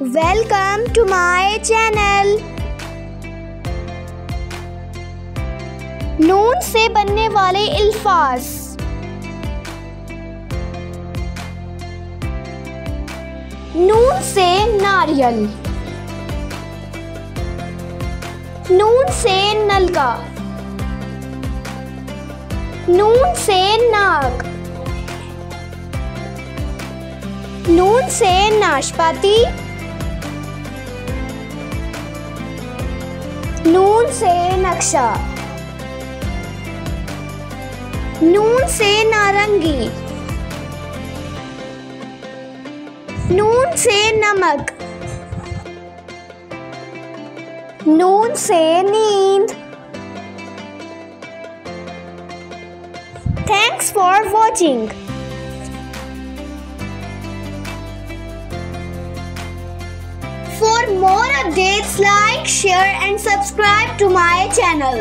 Welcome to my channel. नून से बनने वाले अल्फाज। नून से नारियल, नून से नलका, नून से नाक, नून से नाशपाती, नून से नक्शा, नून से नारंगी, नून से नमक, नून से नींद। Thanks for watching. For more updates, like, share and subscribe to my channel.